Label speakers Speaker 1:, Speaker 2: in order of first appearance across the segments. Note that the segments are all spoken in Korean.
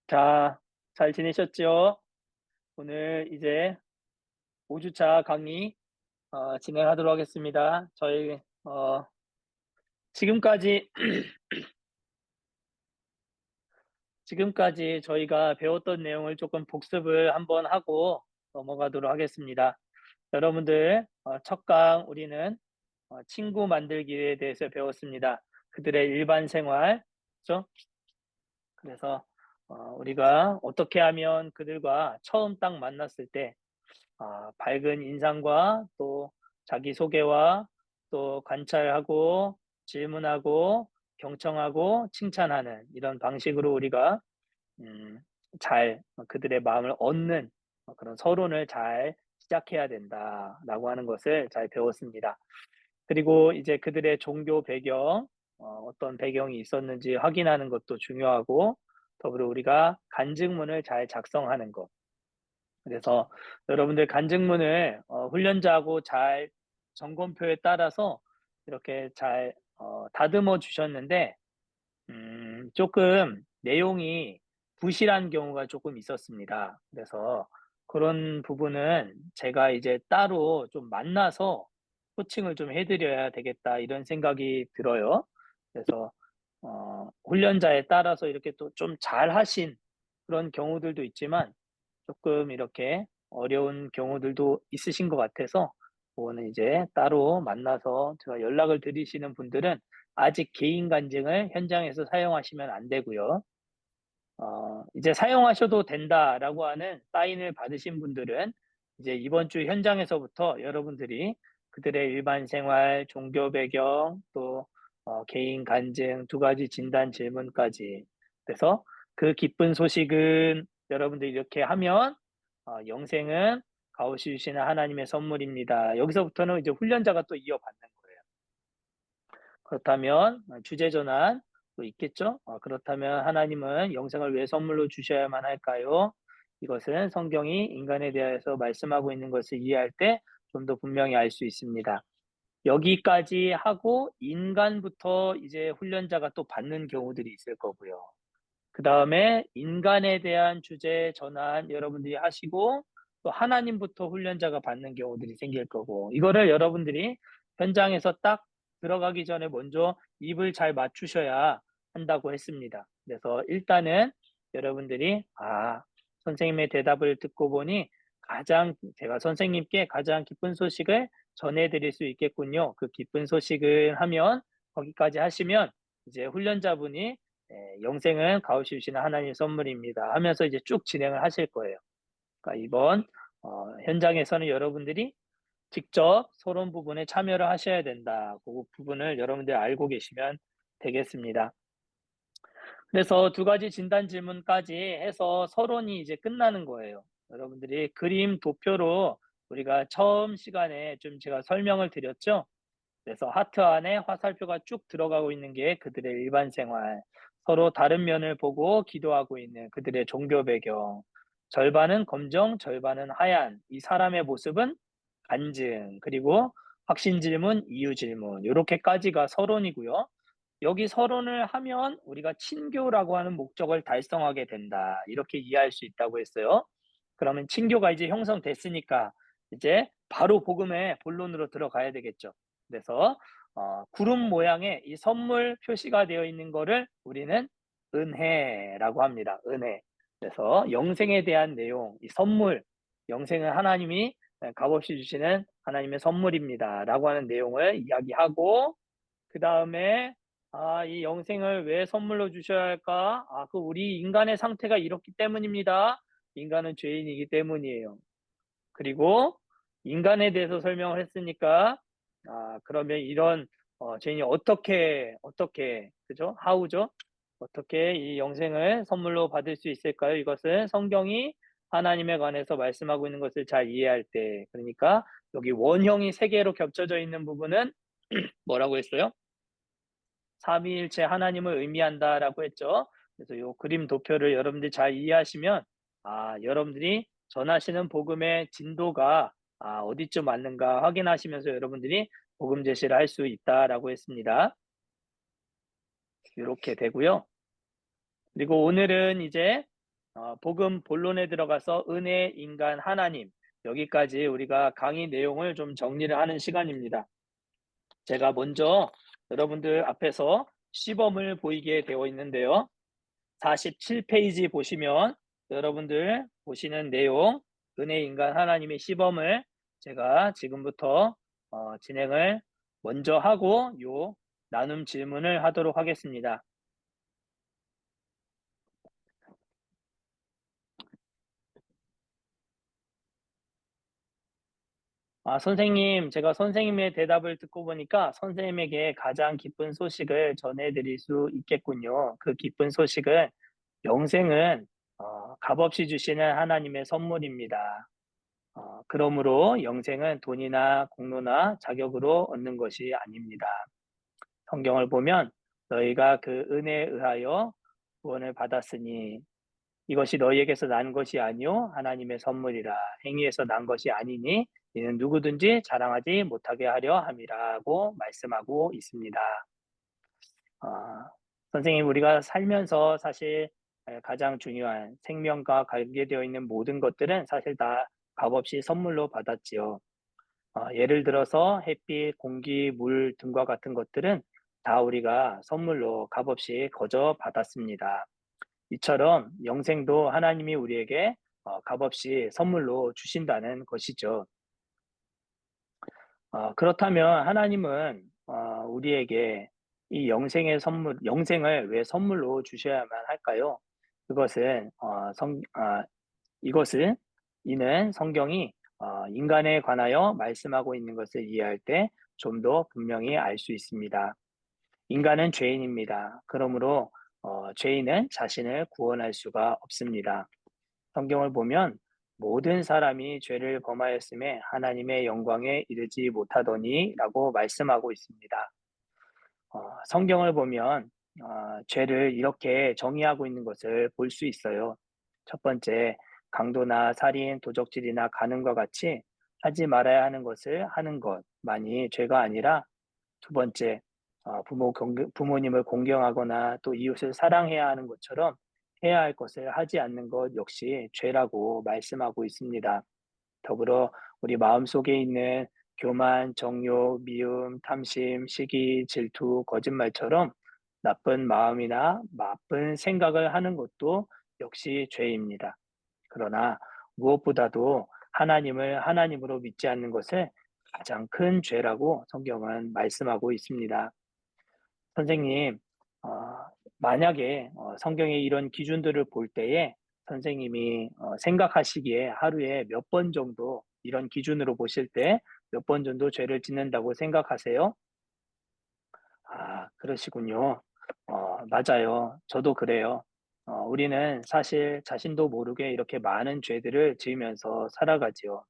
Speaker 1: 자, 잘 지내셨죠? 오늘 이제 5주차 강의 진행하도록 하겠습니다. 저희 지금까지 지금까지 저희가 배웠던 내용을 조금 복습을 한번 하고 넘어가도록 하겠습니다. 여러분들 첫 강 우리는 친구 만들기에 대해서 배웠습니다. 그들의 일반 생활, 그렇죠? 그래서 우리가 어떻게 하면 그들과 처음 딱 만났을 때 밝은 인상과 또 자기소개와 또 관찰하고 질문하고 경청하고 칭찬하는 이런 방식으로 우리가 음, 잘 그들의 마음을 얻는 그런 서론을 잘 시작해야 된다라고 하는 것을 잘 배웠습니다. 그리고 이제 그들의 종교 배경, 어떤 배경이 있었는지 확인하는 것도 중요하고 더불어 우리가 간증문을 잘 작성하는 것. 그래서 여러분들 간증문을 훈련자하고 잘 점검표에 따라서 이렇게 잘 다듬어 주셨는데 조금 내용이 부실한 경우가 조금 있었습니다. 그래서 그런 부분은 제가 이제 따로 좀 만나서 코칭을 좀 해드려야 되겠다 이런 생각이 들어요. 그래서 훈련자에 따라서 이렇게 또 좀 잘하신 그런 경우들도 있지만 조금 이렇게 어려운 경우들도 있으신 것 같아서 그거는 이제 따로 만나서 제가 연락을 드리시는 분들은 아직 개인 간증을 현장에서 사용하시면 안 되고요. 이제 사용하셔도 된다라고 하는 사인을 받으신 분들은 이제 이번 주 현장에서부터 여러분들이 그들의 일반 생활, 종교 배경, 또 개인 간증 두 가지 진단 질문까지. 그래서 그 기쁜 소식은 여러분들이 이렇게 하면 영생은 가오시 주시는 하나님의 선물입니다. 여기서부터는 이제 훈련자가 또 이어받는 거예요. 그렇다면 주제 전환 또 있겠죠? 그렇다면 하나님은 영생을 왜 선물로 주셔야만 할까요? 이것은 성경이 인간에 대해서 말씀하고 있는 것을 이해할 때 좀 더 분명히 알 수 있습니다. 여기까지 하고 인간부터 이제 훈련자가 또 받는 경우들이 있을 거고요. 그 다음에 인간에 대한 주제 전환 여러분들이 하시고 또 하나님부터 훈련자가 받는 경우들이 생길 거고 이거를 여러분들이 현장에서 딱 들어가기 전에 먼저 입을 잘 맞추셔야 한다고 했습니다. 그래서 일단은 여러분들이 선생님의 대답을 듣고 보니 제가 선생님께 가장 기쁜 소식을 전해드릴 수 있겠군요. 그 기쁜 소식을 하면 거기까지 하시면 이제 훈련자분이 영생은 가오시 주시는 하나님 선물입니다 하면서 이제 쭉 진행을 하실 거예요. 그러니까 이번 현장에서는 여러분들이 직접 서론 부분에 참여를 하셔야 된다. 그 부분을 여러분들이 알고 계시면 되겠습니다. 그래서 두 가지 진단 질문까지 해서 서론이 이제 끝나는 거예요. 여러분들이 그림 도표로 우리가 처음 시간에 좀 제가 설명을 드렸죠. 그래서 하트 안에 화살표가 쭉 들어가고 있는 게 그들의 일반 생활, 서로 다른 면을 보고 기도하고 있는 그들의 종교 배경, 절반은 검정, 절반은 하얀, 이 사람의 모습은 간증, 그리고 확신 질문, 이유 질문, 이렇게까지가 서론이고요. 여기 서론을 하면 우리가 친교라고 하는 목적을 달성하게 된다. 이렇게 이해할 수 있다고 했어요. 그러면 친교가 이제 형성됐으니까 이제 바로 복음의 본론으로 들어가야 되겠죠. 그래서 구름 모양의 이 선물 표시가 되어 있는 거를 우리는 은혜라고 합니다. 은혜. 그래서 영생에 대한 내용, 이 선물, 영생은 하나님이 값없이 주시는 하나님의 선물입니다라고 하는 내용을 이야기하고 그 다음에 이 영생을 왜 선물로 주셔야 할까? 그 우리 인간의 상태가 이렇기 때문입니다. 인간은 죄인이기 때문이에요. 그리고 인간에 대해서 설명을 했으니까 그러면 이런 죄인이 어떻게 그죠? 하우죠? 어떻게 이 영생을 선물로 받을 수 있을까요? 이것은 성경이 하나님에 관해서 말씀하고 있는 것을 잘 이해할 때 그러니까 여기 원형이 세 개로 겹쳐져 있는 부분은 뭐라고 했어요? 삼위일체 하나님을 의미한다라고 했죠. 그래서 이 그림 도표를 여러분들이 잘 이해하시면 여러분들이 전하시는 복음의 진도가 어디쯤 맞는가 확인하시면서 여러분들이 복음 제시를 할 수 있다라고 했습니다. 이렇게 되고요. 그리고 오늘은 이제 복음 본론에 들어가서 은혜, 인간, 하나님 여기까지 우리가 강의 내용을 좀 정리를 하는 시간입니다. 제가 먼저 여러분들 앞에서 시범을 보이게 되어 있는데요. 47페이지 보시면 여러분들 보시는 내용 은혜, 인간, 하나님의 시범을 제가 지금부터 진행을 먼저 하고 나눔 질문을 하도록 하겠습니다. 선생님, 제가 선생님의 대답을 듣고 보니까 선생님에게 가장 기쁜 소식을 전해드릴 수 있겠군요. 그 기쁜 소식은 영생은 값없이 주시는 하나님의 선물입니다. 그러므로 영생은 돈이나 공로나 자격으로 얻는 것이 아닙니다. 성경을 보면 너희가 그 은혜에 의하여 구원을 받았으니 이것이 너희에게서 난 것이 아니요 하나님의 선물이라. 행위에서 난 것이 아니니 이는 누구든지 자랑하지 못하게 하려 함이라고 말씀하고 있습니다. 선생님, 우리가 살면서 사실 가장 중요한 생명과 관계되어 있는 모든 것들은 사실 다 값없이 선물로 받았지요. 예를 들어서 햇빛, 공기, 물 등과 같은 것들은 다 우리가 선물로 값없이 거저 받았습니다. 이처럼 영생도 하나님이 우리에게 값없이 선물로 주신다는 것이죠. 그렇다면 하나님은 우리에게 이 영생의 선물, 영생을 왜 선물로 주셔야만 할까요? 그것은 이것은 이는 성경이 인간에 관하여 말씀하고 있는 것을 이해할 때 좀 더 분명히 알 수 있습니다. 인간은 죄인입니다. 그러므로 죄인은 자신을 구원할 수가 없습니다. 성경을 보면 모든 사람이 죄를 범하였음에 하나님의 영광에 이르지 못하더니라고 말씀하고 있습니다. 성경을 보면 죄를 이렇게 정의하고 있는 것을 볼 수 있어요. 첫 번째, 강도나 살인, 도적질이나 간음과 같이 하지 말아야 하는 것을 하는 것만이 죄가 아니라, 두 번째, 부모님을 공경하거나 또 이웃을 사랑해야 하는 것처럼 해야 할 것을 하지 않는 것 역시 죄라고 말씀하고 있습니다. 더불어 우리 마음속에 있는 교만, 정욕, 미움, 탐심, 시기, 질투, 거짓말처럼 나쁜 마음이나 나쁜 생각을 하는 것도 역시 죄입니다. 그러나 무엇보다도 하나님을 하나님으로 믿지 않는 것을 가장 큰 죄라고 성경은 말씀하고 있습니다. 선생님, 어, 만약에 성경의 이런 기준들을 볼 때에 선생님이 생각하시기에 하루에 몇 번 정도 이런 기준으로 보실 때 몇 번 정도 죄를 짓는다고 생각하세요? 그러시군요. 맞아요. 저도 그래요. 우리는 사실 자신도 모르게 이렇게 많은 죄들을 지으면서 살아가지요.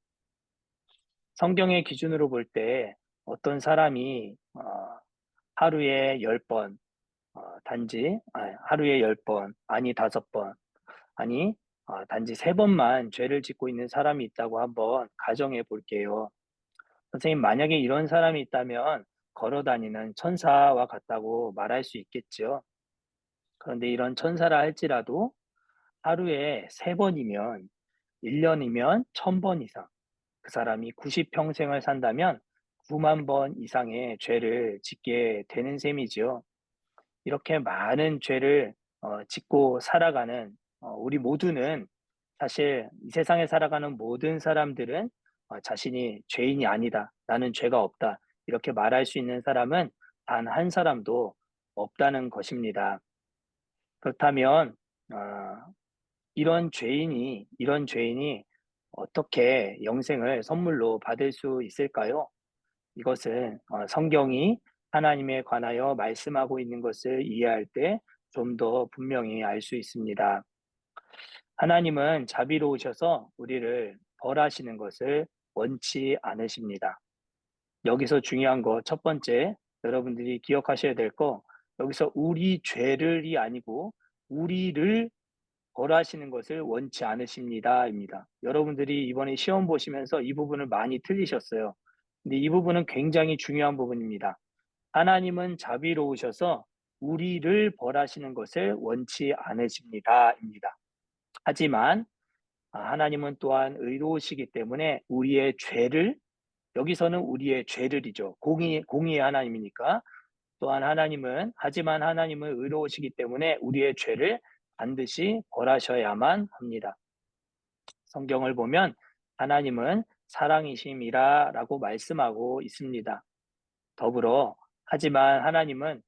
Speaker 1: 성경의 기준으로 볼 때 어떤 사람이 하루에 10번, 하루에 10번, 아니 5번, 아니 단지 3번만 죄를 짓고 있는 사람이 있다고 한번 가정해 볼게요. 선생님, 만약에 이런 사람이 있다면 걸어 다니는 천사와 같다고 말할 수 있겠죠. 그런데 이런 천사라 할지라도 하루에 3번이면 1년이면 1000번 이상, 그 사람이 90평생을 산다면 9만 번 이상의 죄를 짓게 되는 셈이지요. 이렇게 많은 죄를 짓고 살아가는 우리 모두는, 사실 이 세상에 살아가는 모든 사람들은 자신이 죄인이 아니다, 나는 죄가 없다, 이렇게 말할 수 있는 사람은 단 한 사람도 없다는 것입니다. 그렇다면 이런 죄인이 어떻게 영생을 선물로 받을 수 있을까요? 이것은 성경이 하나님에 관하여 말씀하고 있는 것을 이해할 때 좀 더 분명히 알 수 있습니다. 하나님은 자비로우셔서 우리를 벌하시는 것을 원치 않으십니다. 여기서 중요한 거 첫 번째, 여러분들이 기억하셔야 될 거, 여기서 우리 죄를이 아니고 우리를 벌하시는 것을 원치 않으십니다입니다. 여러분들이 이번에 시험 보시면서 이 부분을 많이 틀리셨어요. 근데 이 부분은 굉장히 중요한 부분입니다. 하나님은 자비로우셔서 우리를 벌하시는 것을 원치 않으십니다입니다. 하지만 하나님은 또한 의로우시기 때문에 우리의 죄를, 여기서는 우리의 죄를이죠. 공의의 하나님이니까. 또한 하지만 하나님은 의로우시기 때문에 우리의 죄를 반드시 벌하셔야만 합니다. 성경을 보면 하나님은 사랑이심이라라고 말씀하고 있습니다. 더불어 하지만 하나님은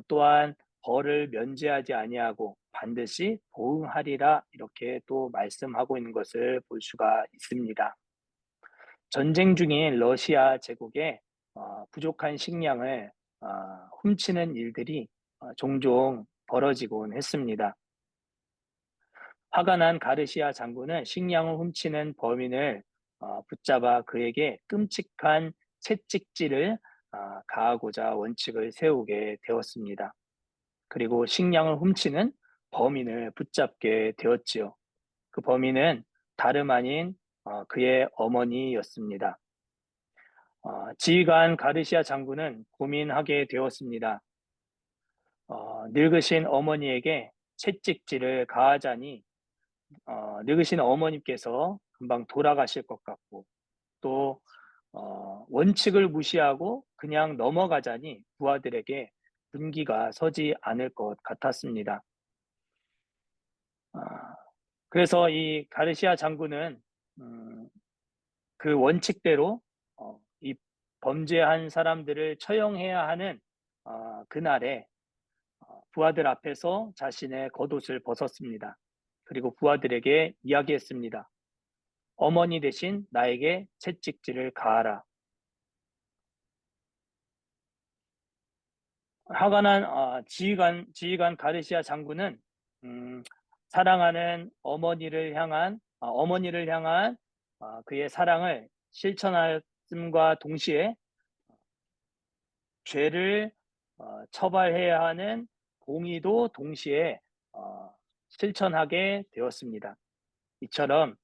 Speaker 1: 또한 벌을 면제하지 아니하고 반드시 보응하리라 이렇게 또 말씀하고 있는 것을 볼 수가 있습니다. 전쟁 중인 러시아 제국에 부족한 식량을 훔치는 일들이 종종 벌어지곤 했습니다. 화가 난 가르시아 장군은 식량을 훔치는 범인을 붙잡아 그에게 끔찍한 채찍질을 가하고자 원칙을 세우게 되었습니다. 그리고 식량을 훔치는 범인을 붙잡게 되었지요. 그 범인은 다름 아닌 그의 어머니였습니다. 지휘관 가르시아 장군은 고민하게 되었습니다. 늙으신 어머니에게 채찍질을 가하자니 늙으신 어머님께서 금방 돌아가실 것 같고 또 원칙을 무시하고 그냥 넘어가자니 부하들에게 분기가 서지 않을 것 같았습니다. 그래서 이 가르시아 장군은 그 원칙대로 이 범죄한 사람들을 처형해야 하는 그날에 부하들 앞에서 자신의 겉옷을 벗었습니다. 그리고 부하들에게 이야기했습니다. 어머니 대신 나에게 채찍질을 가하라. 화가 난 지휘관 가르시아 장군은 사랑하는 어머니를 향한 그의 사랑을 실천함과 동시에 죄를 처벌해야 하는 공의도 동시에 실천하게 되었습니다. 이처럼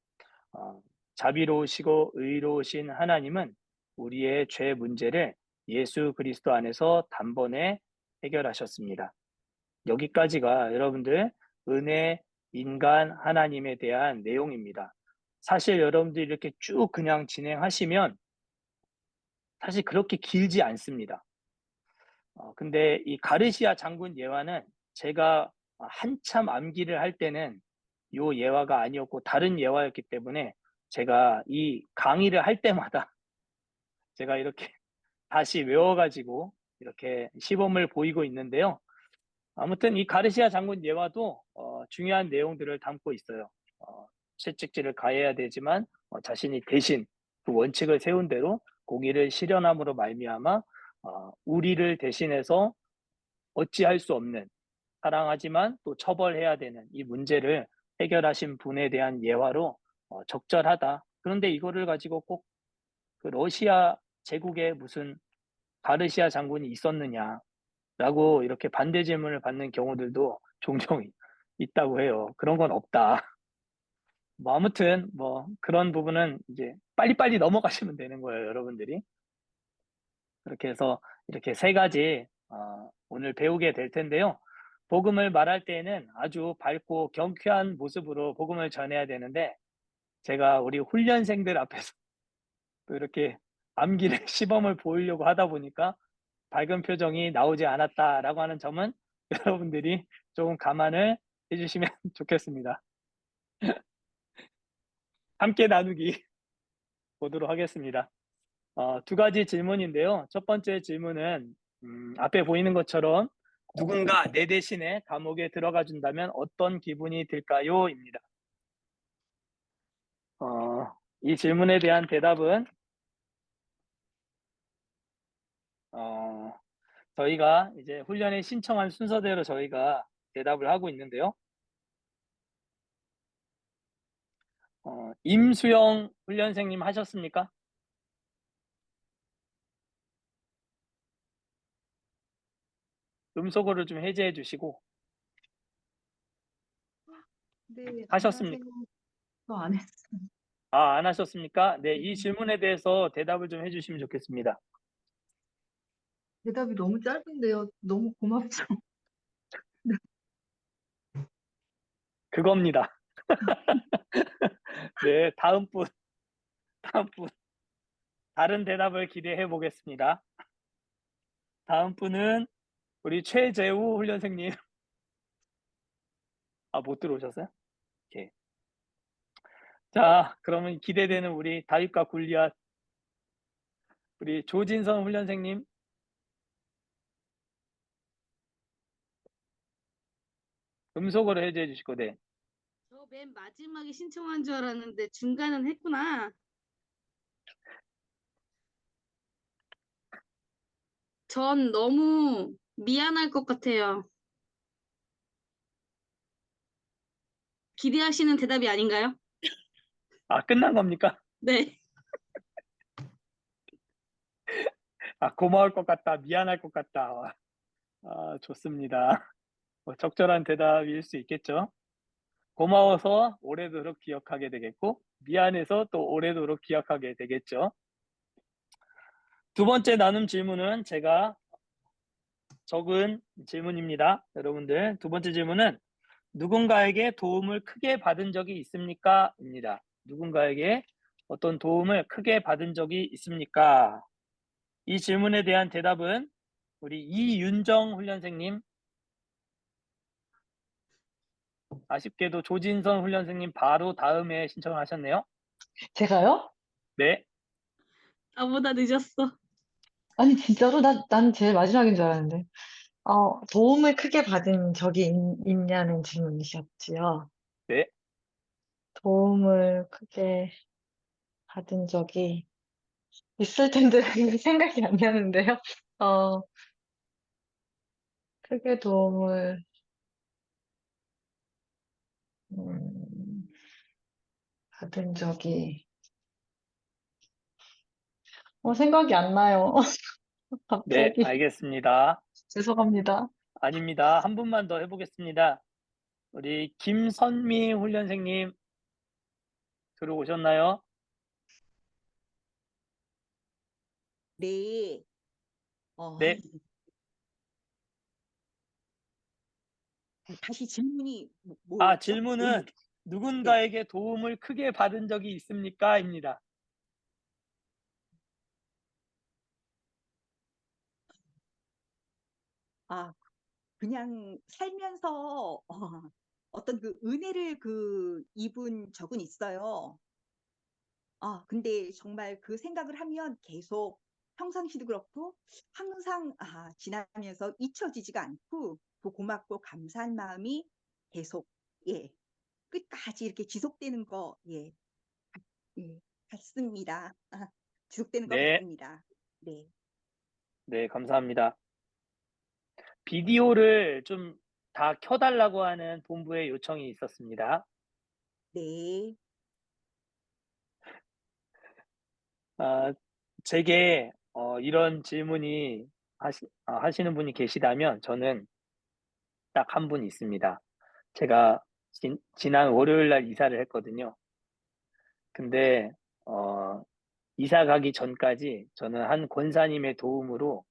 Speaker 1: 자비로우시고 의로우신 하나님은 우리의 죄 문제를 예수 그리스도 안에서 단번에 해결하셨습니다. 여기까지가 여러분들 은혜, 인간, 하나님에 대한 내용입니다. 사실 여러분들이 이렇게 쭉 그냥 진행하시면 사실 그렇게 길지 않습니다. 근데 이 가르시아 장군 예화는 제가 한참 암기를 할 때는 요 예화가 아니었고 다른 예화였기 때문에 제가 이 강의를 할 때마다 제가 이렇게 다시 외워가지고 이렇게 시범을 보이고 있는데요. 아무튼 이 가르시아 장군 예화도 중요한 내용들을 담고 있어요. 채찍질을 가해야 되지만 자신이 대신 그 원칙을 세운 대로 공의를 실현함으로 말미암아 우리를 대신해서 어찌할 수 없는 사랑하지만 또 처벌해야 되는 이 문제를 해결하신 분에 대한 예화로 적절하다. 그런데 이거를 가지고 꼭 그 러시아 제국에 무슨 가르시아 장군이 있었느냐라고 이렇게 반대 질문을 받는 경우들도 종종 있다고 해요. 그런 건 없다. 뭐 아무튼 뭐 그런 부분은 이제 빨리빨리 넘어가시면 되는 거예요, 여러분들이. 그렇게 해서 이렇게 세 가지 오늘 배우게 될 텐데요. 복음을 말할 때에는 아주 밝고 경쾌한 모습으로 복음을 전해야 되는데 제가 우리 훈련생들 앞에서 또 이렇게 암기를 시범을 보이려고 하다 보니까 밝은 표정이 나오지 않았다라고 하는 점은 여러분들이 조금 감안을 해주시면 좋겠습니다. 함께 나누기 보도록 하겠습니다. 두 가지 질문인데요. 첫 번째 질문은 앞에 보이는 것처럼 누군가 내 대신에 감옥에 들어가 준다면 어떤 기분이 들까요? 입니다. 이 질문에 대한 대답은 저희가 이제 훈련에 신청한 순서대로 저희가 대답을 하고 있는데요. 임수영 훈련생님 하셨습니까? 음소거를 좀 해제해 주시고
Speaker 2: 네,
Speaker 1: 하셨습니까?
Speaker 2: 안녕하세요. 저 안 했어요.
Speaker 1: 안 하셨습니까? 네,
Speaker 2: 네.
Speaker 1: 이 질문에 대해서 대답을 좀 해주시면 좋겠습니다.
Speaker 2: 대답이 너무 짧은데요. 너무 고맙죠. 네.
Speaker 1: 그겁니다. 네, 다음 분, 다음 분. 다른 대답을 기대해 보겠습니다. 다음 분은 우리 최재우 훈련생님. 아, 못 들어오셨어요? 오케이. 자, 그러면 기대되는 우리 다윗과 골리앗, 우리 조진성 훈련생님. 음속으로 해제해 주시고, 네.
Speaker 3: 저 맨 마지막에 신청한 줄 알았는데 중간은 했구나. 전 너무 미안할 것 같아요. 기대하시는 대답이 아닌가요?
Speaker 1: 아, 끝난 겁니까?
Speaker 3: 네.
Speaker 1: 아, 고마울 것 같다. 미안할 것 같다. 아, 좋습니다. 뭐 적절한 대답일 수 있겠죠. 고마워서 오래도록 기억하게 되겠고, 미안해서 또 오래도록 기억하게 되겠죠. 두 번째 나눔 질문은 제가 적은 질문입니다. 여러분들, 두 번째 질문은 누군가에게 도움을 크게 받은 적이 있습니까? 입니다. 누군가에게 어떤 도움을 크게 받은 적이 있습니까? 이 질문에 대한 대답은 우리 이윤정 훈련생님, 아쉽게도 조진선 훈련생님 바로 다음에 신청을 하셨네요.
Speaker 4: 제가요?
Speaker 1: 네,
Speaker 3: 나보다 늦었어.
Speaker 4: 아니, 진짜로? 난 제일 마지막인 줄 알았는데. 도움을 크게 받은 적이 있냐는 질문이셨지요.
Speaker 1: 네,
Speaker 4: 도움을 크게 받은 적이 있을 텐데 생각이 안 나는데요. 어, 크게 도움을, 음, 받은 적이, 생각이 안 나요.
Speaker 1: 네,
Speaker 4: 갑자기.
Speaker 1: 알겠습니다.
Speaker 4: 죄송합니다.
Speaker 1: 아닙니다. 한 분만 더 해보겠습니다. 우리 김선미 훈련생님 들어오셨나요?
Speaker 5: 네.
Speaker 1: 네,
Speaker 5: 다시 질문이
Speaker 1: 아,
Speaker 5: 뭐였죠?
Speaker 1: 질문은
Speaker 5: 네.
Speaker 1: 누군가에게 도움을 크게 받은 적이 있습니까? 입니다.
Speaker 5: 아, 그냥 살면서 어떤 그 은혜를 입은 적은 있어요. 근데 정말 그 생각을 하면 계속 평상시도 그렇고 항상 지나면서 잊혀지지가 않고 그 고맙고 감사한 마음이 계속 예, 끝까지 이렇게 지속되는 거 예, 예, 같습니다. 지속되는 것
Speaker 1: 네,
Speaker 5: 같습니다. 네.
Speaker 1: 네, 감사합니다. 비디오를 좀 다 켜달라고 하는 본부의 요청이 있었습니다.
Speaker 5: 네.
Speaker 1: 아, 제게 이런 질문이 하시는 분이 계시다면 저는 딱 한 분 있습니다. 제가 지난 월요일 날 이사를 했거든요. 근데 이사 가기 전까지 저는 한 권사님의 도움으로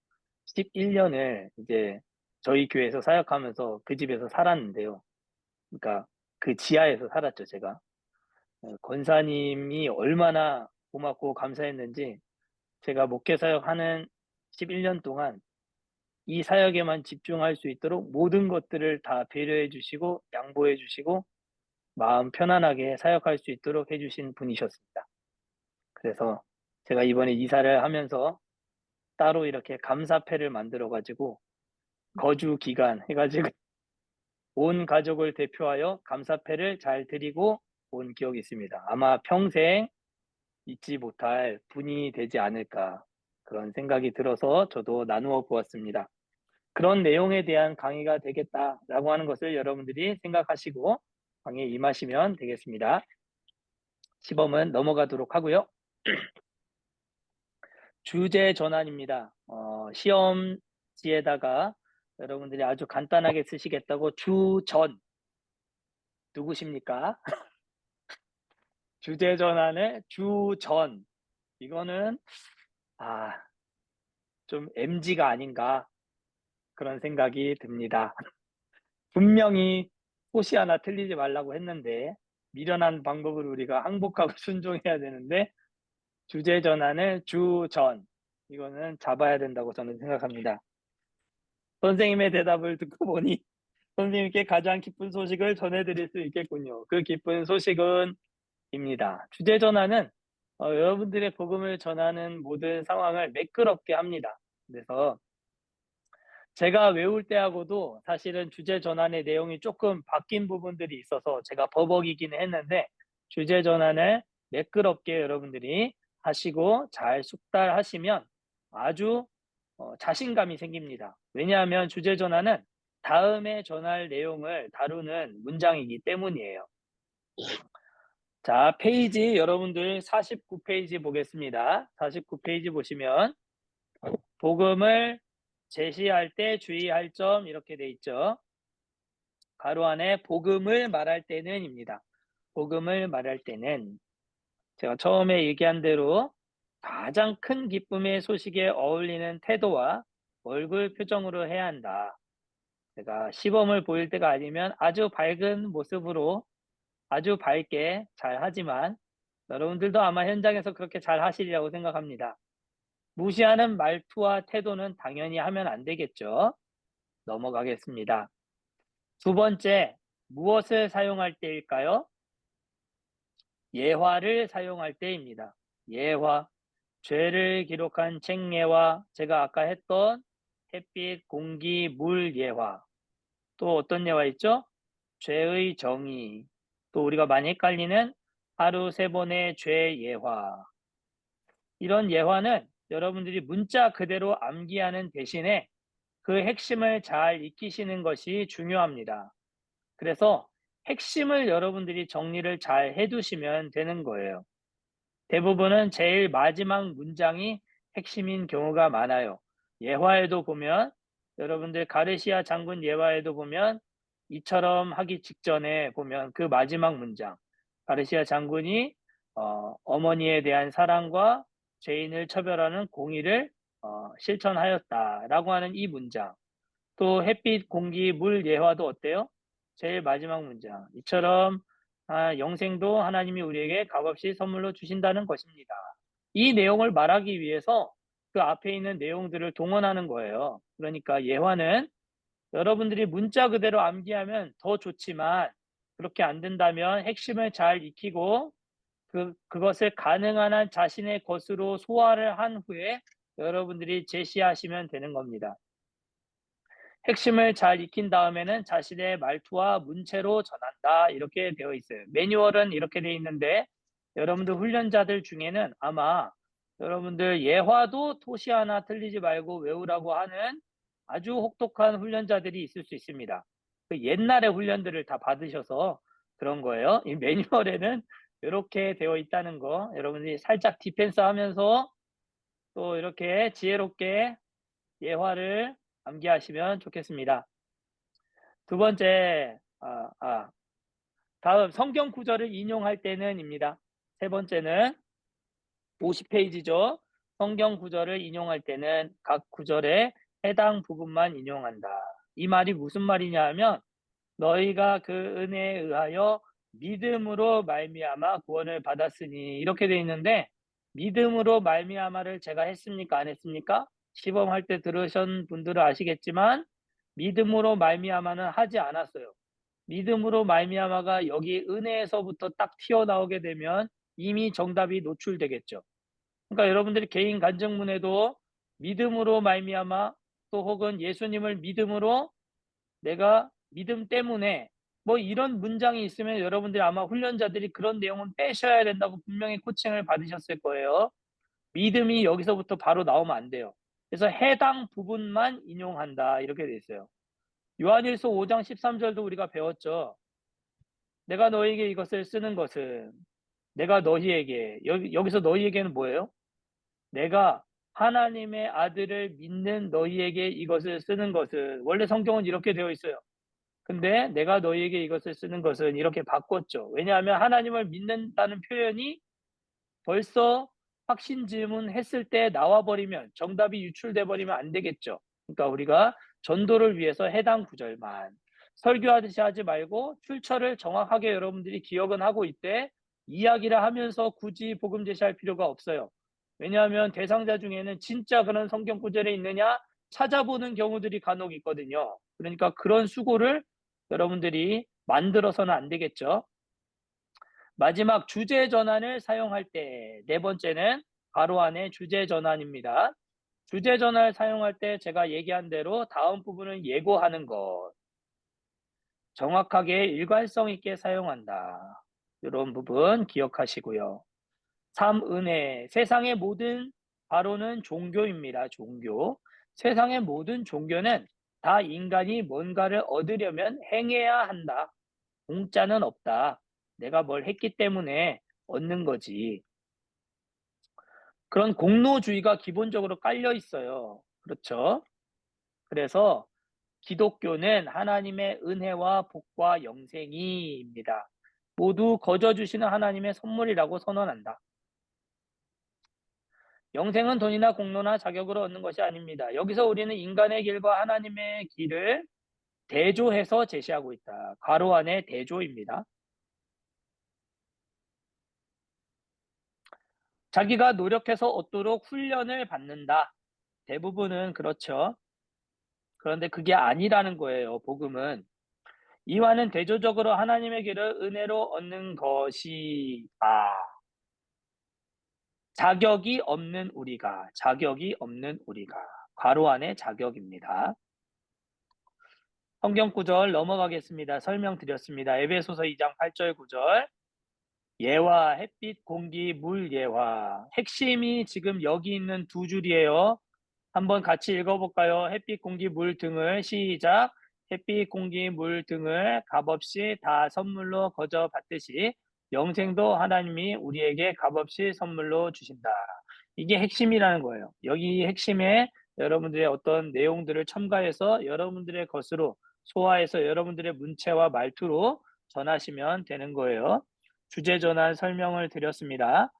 Speaker 1: 11년을 이제 저희 교회에서 사역하면서 그 집에서 살았는데요. 그러니까 그 지하에서 살았죠, 제가. 권사님이 얼마나 고맙고 감사했는지 제가 목회 사역하는 11년 동안 이 사역에만 집중할 수 있도록 모든 것들을 다 배려해 주시고 양보해 주시고 마음 편안하게 사역할 수 있도록 해 주신 분이셨습니다. 그래서 제가 이번에 이사를 하면서 따로 이렇게 감사패를 만들어 가지고 거주 기간 해 가지고 온 가족을 대표하여 감사패를 잘 드리고 온 기억이 있습니다. 아마 평생 잊지 못할 분이 되지 않을까 그런 생각이 들어서 저도 나누어 보았습니다. 그런 내용에 대한 강의가 되겠다라고 하는 것을 여러분들이 생각하시고 강의에 임하시면 되겠습니다. 시범은 넘어가도록 하고요. 주제 전환입니다. 시험지에다가 여러분들이 아주 간단하게 쓰시겠다고 주전 누구십니까? 주제 전환의 주전 이거는 좀 MG가 아닌가 그런 생각이 듭니다. 분명히 소시 하나 틀리지 말라고 했는데 미련한 방법을 우리가 항복하고 순종해야 되는데 주제 전환을 주전 이거는 잡아야 된다고 저는 생각합니다. 선생님의 대답을 듣고 보니 선생님께 가장 기쁜 소식을 전해드릴 수 있겠군요. 그 기쁜 소식은 입니다. 주제 전환은 여러분들의 복음을 전하는 모든 상황을 매끄럽게 합니다. 그래서 제가 외울 때하고도 사실은 주제 전환의 내용이 조금 바뀐 부분들이 있어서 제가 버벅이기는 했는데 주제 전환을 매끄럽게 여러분들이 하시고 잘 숙달하시면 아주 자신감이 생깁니다. 왜냐하면 주제 전환은 다음에 전할 내용을 다루는 문장이기 때문이에요. 자, 페이지 여러분들 49페이지 보겠습니다. 49페이지 보시면 복음을 제시할 때 주의할 점 이렇게 돼 있죠. 가로 안에 복음을 말할 때는입니다. 복음을 말할 때는 제가 처음에 얘기한 대로 가장 큰 기쁨의 소식에 어울리는 태도와 얼굴 표정으로 해야 한다. 제가 시범을 보일 때가 아니면 아주 밝은 모습으로 아주 밝게 잘 하지만 여러분들도 아마 현장에서 그렇게 잘 하시리라고 생각합니다. 무시하는 말투와 태도는 당연히 하면 안 되겠죠. 넘어가겠습니다. 두 번째, 무엇을 사용할 때일까요? 예화를 사용할 때입니다. 예화, 죄를 기록한 책 예화, 제가 아까 했던 햇빛, 공기, 물 예화. 또 어떤 예화 있죠? 죄의 정의. 또 우리가 많이 헷갈리는 하루 3번의 죄 예화. 이런 예화는 여러분들이 문자 그대로 암기하는 대신에 그 핵심을 잘 익히시는 것이 중요합니다. 그래서 핵심을 여러분들이 정리를 잘 해두시면 되는 거예요. 대부분은 제일 마지막 문장이 핵심인 경우가 많아요. 예화에도 보면 여러분들 가르시아 장군 예화에도 보면 이처럼 하기 직전에 보면 그 마지막 문장 가르시아 장군이 어머니에 대한 사랑과 죄인을 처벌하는 공의를 실천하였다라고 하는 이 문장. 또 햇빛, 공기, 물 예화도 어때요? 제일 마지막 문장. 이처럼 영생도 하나님이 우리에게 값없이 선물로 주신다는 것입니다. 이 내용을 말하기 위해서 그 앞에 있는 내용들을 동원하는 거예요. 그러니까 예화는 여러분들이 문자 그대로 암기하면 더 좋지만 그렇게 안 된다면 핵심을 잘 익히고 그것을 가능한 한 자신의 것으로 소화를 한 후에 여러분들이 제시하시면 되는 겁니다. 핵심을 잘 익힌 다음에는 자신의 말투와 문체로 전한다 이렇게 되어 있어요. 매뉴얼은 이렇게 되어 있는데 여러분들 훈련자들 중에는 아마 여러분들 예화도 토시 하나 틀리지 말고 외우라고 하는 아주 혹독한 훈련자들이 있을 수 있습니다. 그 옛날의 훈련들을 다 받으셔서 그런 거예요. 이 매뉴얼에는 이렇게 되어 있다는 거 여러분들이 살짝 디펜스 하면서 또 이렇게 지혜롭게 예화를 암기하시면 좋겠습니다. 두 번째, 다음 성경 구절을 인용할 때는입니다. 세 번째는 50페이지죠. 성경 구절을 인용할 때는 각 구절에 해당 부분만 인용한다. 이 말이 무슨 말이냐 하면 너희가 그 은혜에 의하여 믿음으로 말미암아 구원을 받았으니 이렇게 돼 있는데 믿음으로 말미암아를 제가 했습니까? 안 했습니까? 시범할 때 들으신 분들은 아시겠지만 믿음으로 말미암아는 하지 않았어요. 믿음으로 말미암아가 여기 은혜에서부터 딱 튀어나오게 되면 이미 정답이 노출되겠죠. 그러니까 여러분들이 개인 간증문에도 믿음으로 말미암아 또 혹은 예수님을 믿음으로 내가 믿음 때문에 뭐 이런 문장이 있으면 여러분들이 아마 훈련자들이 그런 내용은 빼셔야 된다고 분명히 코칭을 받으셨을 거예요. 믿음이 여기서부터 바로 나오면 안 돼요. 그래서 해당 부분만 인용한다 이렇게 돼 있어요. 요한일서 5장 13절도 우리가 배웠죠. 내가 너희에게 이것을 쓰는 것은 내가 너희에게 여기서 너희에게는 뭐예요? 내가 하나님의 아들을 믿는 너희에게 이것을 쓰는 것은 원래 성경은 이렇게 되어 있어요. 근데 내가 너희에게 이것을 쓰는 것은 이렇게 바꿨죠. 왜냐하면 하나님을 믿는다는 표현이 벌써 확신 질문했을 때 나와버리면 정답이 유출돼 버리면 안 되겠죠. 그러니까 우리가 전도를 위해서 해당 구절만 설교하듯이 하지 말고 출처를 정확하게 여러분들이 기억은 하고 있대. 이야기를 하면서 굳이 복음 제시할 필요가 없어요. 왜냐하면 대상자 중에는 진짜 그런 성경 구절에 있느냐 찾아보는 경우들이 간혹 있거든요. 그러니까 그런 수고를 여러분들이 만들어서는 안 되겠죠. 마지막 주제 전환을 사용할 때 네 번째는 괄호 안에 주제 전환입니다. 주제 전환을 사용할 때 제가 얘기한 대로 다음 부분을 예고하는 것. 정확하게 일관성 있게 사용한다. 이런 부분 기억하시고요. 3. 은혜. 세상의 모든 바로는 종교입니다. 종교. 세상의 모든 종교는 다 인간이 뭔가를 얻으려면 행해야 한다. 공짜는 없다. 내가 뭘 했기 때문에 얻는 거지. 그런 공로주의가 기본적으로 깔려 있어요. 그렇죠? 그래서 기독교는 하나님의 은혜와 복과 영생이입니다. 모두 거저 주시는 하나님의 선물이라고 선언한다. 영생은 돈이나 공로나 자격으로 얻는 것이 아닙니다. 여기서 우리는 인간의 길과 하나님의 길을 대조해서 제시하고 있다. 괄호 안에 대조입니다. 자기가 노력해서 얻도록 훈련을 받는다. 대부분은 그렇죠. 그런데 그게 아니라는 거예요. 복음은. 이와는 대조적으로 하나님의 길을 은혜로 얻는 것이다. 자격이 없는 우리가 괄호 안에 자격입니다. 성경 구절 넘어가겠습니다. 설명드렸습니다. 에베소서 2장 8절 9절. 예화, 햇빛, 공기, 물 예화. 핵심이 지금 여기 있는 두 줄이에요. 한번 같이 읽어볼까요? 햇빛, 공기, 물 등을 시작. 햇빛, 공기, 물 등을 값없이 다 선물로 거저 받듯이 영생도 하나님이 우리에게 값없이 선물로 주신다. 이게 핵심이라는 거예요. 여기 핵심에 여러분들의 어떤 내용들을 첨가해서 여러분들의 것으로 소화해서 여러분들의 문체와 말투로 전하시면 되는 거예요. 주제 전환 설명을 드렸습니다.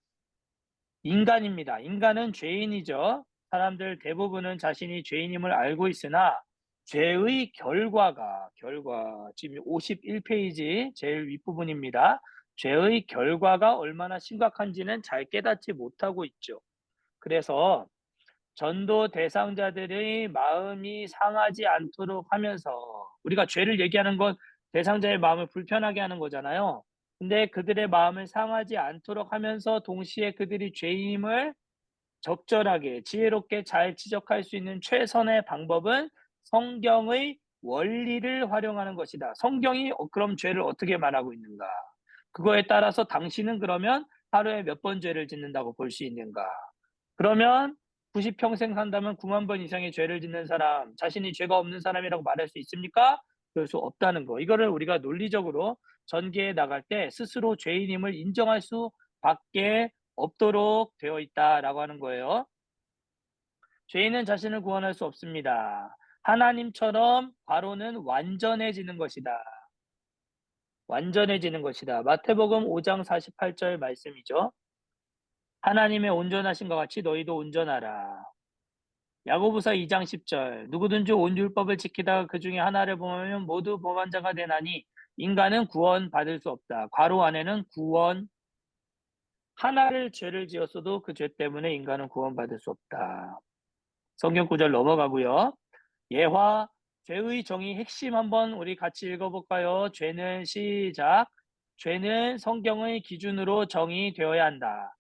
Speaker 1: 인간입니다. 인간은 죄인이죠. 사람들 대부분은 자신이 죄인임을 알고 있으나 죄의 결과 지금 51페이지 제일 윗부분입니다. 죄의 결과가 얼마나 심각한지는 잘 깨닫지 못하고 있죠. 그래서 전도 대상자들의 마음이 상하지 않도록 하면서 우리가 죄를 얘기하는 건 대상자의 마음을 불편하게 하는 거잖아요. 근데 그들의 마음을 상하지 않도록 하면서 동시에 그들이 죄임을 적절하게 지혜롭게 잘 지적할 수 있는 최선의 방법은 성경의 원리를 활용하는 것이다. 성경이 그럼 죄를 어떻게 말하고 있는가? 그거에 따라서 당신은 그러면 하루에 몇 번 죄를 짓는다고 볼 수 있는가? 그러면 90평생 산다면 9만 번 이상의 죄를 짓는 사람, 자신이 죄가 없는 사람이라고 말할 수 있습니까? 그럴 수 없다는 거. 이거를 우리가 논리적으로 전개해 나갈 때 스스로 죄인임을 인정할 수밖에 없도록 되어 있다라고 하는 거예요. 죄인은 자신을 구원할 수 없습니다. 하나님처럼 괄호는 완전해지는 것이다. 완전해지는 것이다. 마태복음 5장 48절 말씀이죠. 하나님의 온전하신 것 같이 너희도 온전하라. 야고보서 2장 10절. 누구든지 온 율법을 지키다가 그 중에 하나를 범하면 모두 범한 자가 되나니 인간은 구원 받을 수 없다. 괄호 안에는 구원. 하나를 죄를 지었어도 그 죄 때문에 인간은 구원받을 수 없다. 성경 구절 넘어가고요. 예화, 죄의 정의 핵심 한번 우리 같이 읽어볼까요? 죄는 시작. 죄는 성경의 기준으로 정의되어야 한다.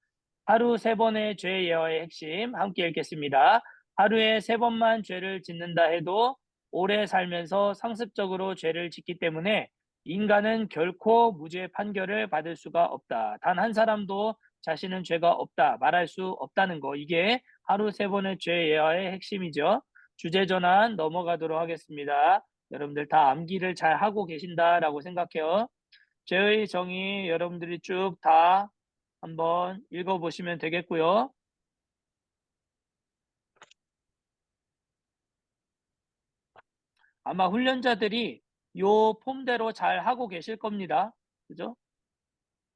Speaker 1: 하루 3번의 죄 예화의 핵심 함께 읽겠습니다. 하루에 3번만 죄를 짓는다 해도 오래 살면서 상습적으로 죄를 짓기 때문에 인간은 결코 무죄 판결을 받을 수가 없다. 단 한 사람도 자신은 죄가 없다 말할 수 없다는 거. 이게 하루 3번의 죄 예화의 핵심이죠. 주제 전환 넘어가도록 하겠습니다. 여러분들 다 암기를 잘 하고 계신다라고 생각해요. 죄의 정의 여러분들이 쭉 다 한번 읽어보시면 되겠고요. 아마 훈련자들이 요 폼대로 잘 하고 계실 겁니다. 그죠?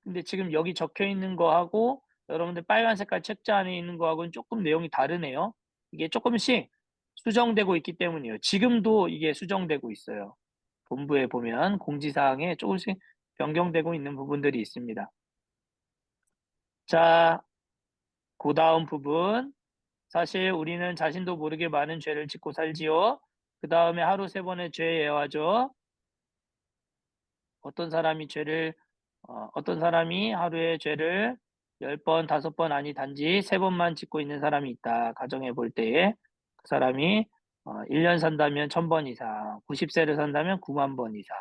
Speaker 1: 근데 지금 여기 적혀 있는 거하고 여러분들 빨간 색깔 책자 안에 있는 거하고는 조금 내용이 다르네요. 이게 조금씩 수정되고 있기 때문이에요. 지금도 이게 수정되고 있어요. 본부에 보면 공지사항에 조금씩 변경되고 있는 부분들이 있습니다. 자, 그 다음 부분. 사실 우리는 자신도 모르게 많은 죄를 짓고 살지요. 그 다음에 하루 3번의 죄 예화죠. 어떤 사람이 하루에 죄를 10번, 5번 아니 단지 3번만 짓고 있는 사람이 있다. 가정해 볼 때에 그 사람이 1년 산다면 1000번 이상, 90세를 산다면 9만 번 이상.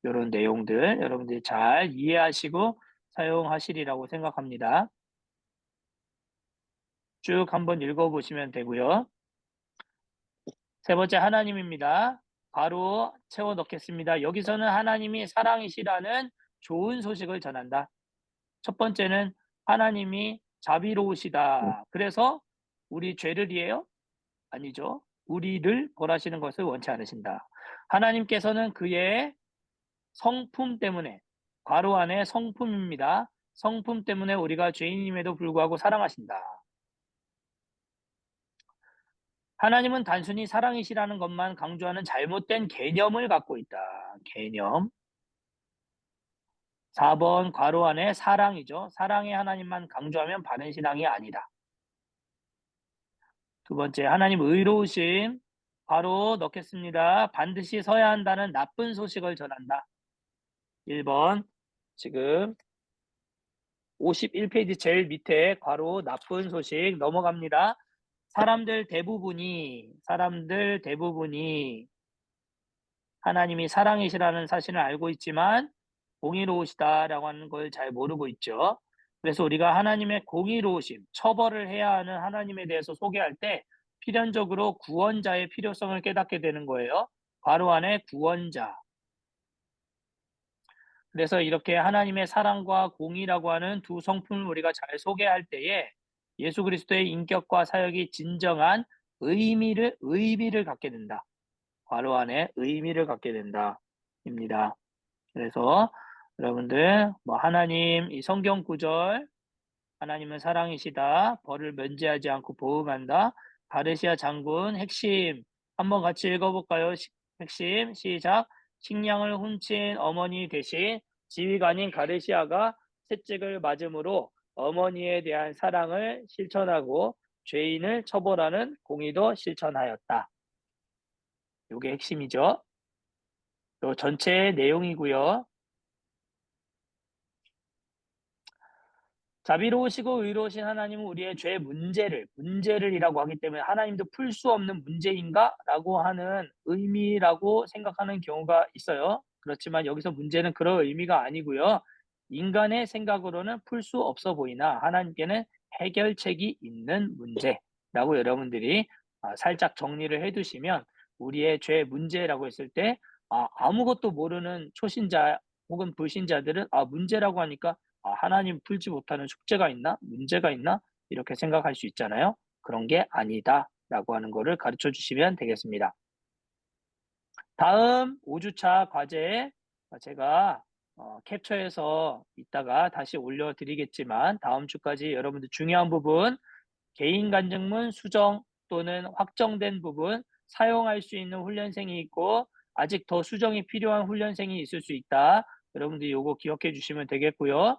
Speaker 1: 이런 내용들 여러분들이 잘 이해하시고 사용하시리라고 생각합니다. 쭉 한번 읽어보시면 되고요. 세 번째 하나님입니다. 바로 채워 넣겠습니다. 여기서는 하나님이 사랑이시라는 좋은 소식을 전한다. 첫 번째는 하나님이 자비로우시다. 그래서 우리 죄를 위해요? 아니죠. 우리를 벌하시는 것을 원치 않으신다. 하나님께서는 그의 성품 때문에, 괄호 안에 성품입니다. 성품 때문에 우리가 죄인임에도 불구하고 사랑하신다. 하나님은 단순히 사랑이시라는 것만 강조하는 잘못된 개념을 갖고 있다. 개념. 4번 괄호 안에 사랑이죠. 사랑의 하나님만 강조하면 바른 신앙이 아니다. 두 번째, 하나님 의로우심. 바로 넣겠습니다. 반드시 서야 한다는 나쁜 소식을 전한다. 1번, 지금 51페이지 제일 밑에 괄호 나쁜 소식 넘어갑니다. 사람들 대부분이 하나님이 사랑이시라는 사실을 알고 있지만 공의로우시다라고 하는 걸 잘 모르고 있죠. 그래서 우리가 하나님의 공의로우심, 처벌을 해야 하는 하나님에 대해서 소개할 때 필연적으로 구원자의 필요성을 깨닫게 되는 거예요. 괄호 안에 구원자. 그래서 이렇게 하나님의 사랑과 공의라고 하는 두 성품을 우리가 잘 소개할 때에 예수 그리스도의 인격과 사역이 진정한 의미를 갖게 된다. 괄호 안에 의미를 갖게 된다. 입니다. 그래서 여러분들 하나님 이 성경 구절 하나님은 사랑이시다. 벌을 면제하지 않고 보응한다. 가르시아 장군 핵심 한번 같이 읽어볼까요? 핵심 시작. 식량을 훔친 어머니 대신 지휘관인 가르시아가 채찍을 맞음으로 어머니에 대한 사랑을 실천하고 죄인을 처벌하는 공의도 실천하였다. 이게 핵심이죠. 요 전체의 내용이고요. 자비로우시고 의로우신 하나님은 우리의 죄 문제를이라고 하기 때문에 하나님도 풀 수 없는 문제인가? 라고 하는 의미라고 생각하는 경우가 있어요. 그렇지만 여기서 문제는 그런 의미가 아니고요. 인간의 생각으로는 풀 수 없어 보이나 하나님께는 해결책이 있는 문제라고 여러분들이 살짝 정리를 해두시면 우리의 죄 문제라고 했을 때 아무것도 모르는 초신자 혹은 불신자들은 문제라고 하니까 하나님 풀지 못하는 숙제가 있나? 문제가 있나? 이렇게 생각할 수 있잖아요. 그런 게 아니다 라고 하는 거를 가르쳐 주시면 되겠습니다. 다음 5주차 과제 제가 캡처해서 이따가 다시 올려드리겠지만 다음 주까지 여러분들 중요한 부분 개인간증문 수정 또는 확정된 부분 사용할 수 있는 훈련생이 있고 아직 더 수정이 필요한 훈련생이 있을 수 있다. 여러분들이 요거 기억해 주시면 되겠고요.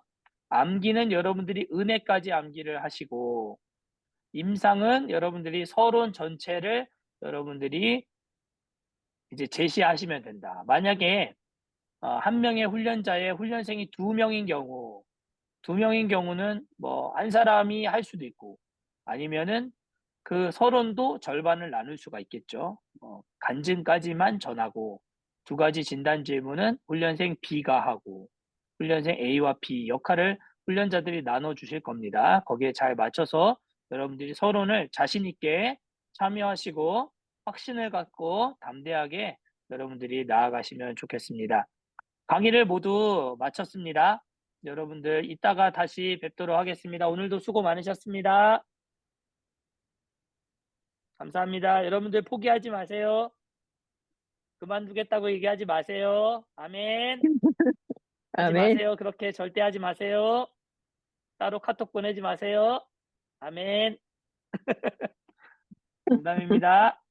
Speaker 1: 암기는 여러분들이 은혜까지 암기를 하시고 임상은 여러분들이 서론 전체를 여러분들이 이제 제시하시면 된다. 만약에 한 명의 훈련자의 훈련생이 2명인 경우 2명인 경우는 한 사람이 할 수도 있고 아니면은 그 서론도 절반을 나눌 수가 있겠죠. 간증까지만 전하고 2가지 진단 질문은 훈련생 B가 하고 훈련생 A와 B 역할을 훈련자들이 나눠 주실 겁니다. 거기에 잘 맞춰서 여러분들이 서론을 자신 있게 참여하시고 확신을 갖고 담대하게 여러분들이 나아가시면 좋겠습니다. 강의를 모두 마쳤습니다. 여러분들 이따가 다시 뵙도록 하겠습니다. 오늘도 수고 많으셨습니다. 감사합니다. 여러분들 포기하지 마세요. 그만두겠다고 얘기하지 마세요. 아멘. 하지
Speaker 4: 아멘.
Speaker 1: 마세요. 그렇게 절대 하지 마세요. 따로 카톡 보내지 마세요. 아멘. 농담입니다.